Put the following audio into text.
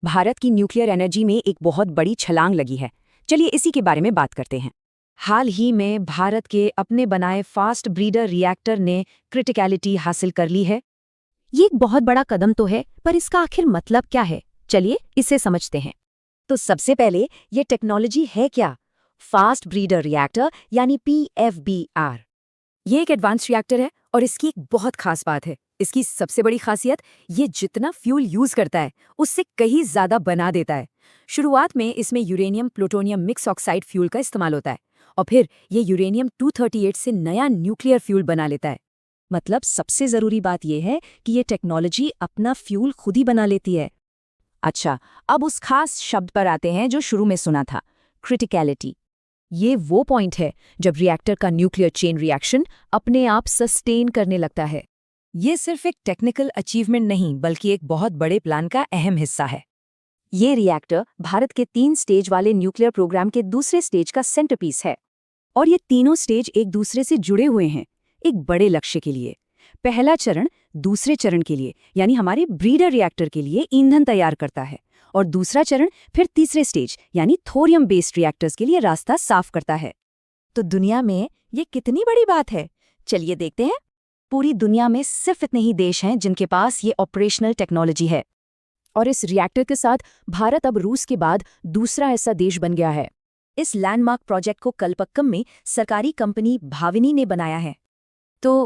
भारत की nuclear energy में एक बहुत बड़ी छलांग लगी है। चलिए इसी के बारे में बात करते हैं। हाल ही में भारत के अपने बनाए फास्ट ब्रीडर रिएक्टर ने क्रिटिकलिटी हासिल कर ली है। ये एक बहुत बड़ा कदम तो है, पर इसका आखिर मतलब क्या है? चलिए इसे समझते हैं। तो सबसे पहले ये टेक्नोलॉजी है क्या? फास्ट ब्रीडर रिएक्टर यानी PFBR। ये एक एडवांस रिएक्टर है और इसकी एक बहुत खास बात है। इसकी सबसे बड़ी खासियत, ये जितना फ्यूल यूज करता है उससे कहीं ज्यादा बना देता है। शुरुआत में इसमें uranium plutonium mix oxide fuel का इस्तेमाल होता है और फिर ये यूरेनियम 238 से नया न्यूक्लियर फ्यूल बना लेता है। मतलब सबसे जरूरी बात यह है कि ये टेक्नोलॉजी अपना फ्यूल खुद ही बना लेती है। अच्छा, अब उस खास शब्द पर आते हैं जो शुरू में सुना था, क्रिटिकलिटी। ये वो पॉइंट है जब रिएक्टर का न्यूक्लियर चेन रिएक्शन अपने आप सस्टेन करने लगता है। ये सिर्फ एक टेक्निकल अचीवमेंट नहीं, बल्कि एक बहुत बड़े प्लान का अहम हिस्सा है। ये रिएक्टर भारत के 3 स्टेज वाले न्यूक्लियर प्रोग्राम के दूसरे स्टेज का सेंटरपीस है। और ये तीनों स्टेज एक दूसरे से जुड़े हुए हैं, एक बड़े लक्ष्य के लिए। पहला चरण दूसरे चरण के लिए, यानी हमारे ब्रीडर रिएक्टर के लिए ईंधन तैयार करता है, और दूसरा चरण फिर तीसरे स्टेज यानी थोरियम बेस्ड रिएक्टर्स के लिए रास्ता साफ करता है। तो दुनिया में ये कितनी बड़ी बात है, चलिए देखते हैं। पूरी दुनिया में सिर्फ इतने ही देश हैं जिनके पास ये ऑपरेशनल टेक्नोलॉजी है। और इस रिएक्टर के साथ भारत अब रूस के बाद दूसरा ऐसा देश बन गया है। इस लैंडमार्क प्रोजेक्ट को कलपक्कम में सरकारी कंपनी भाविनी ने बनाया है। तो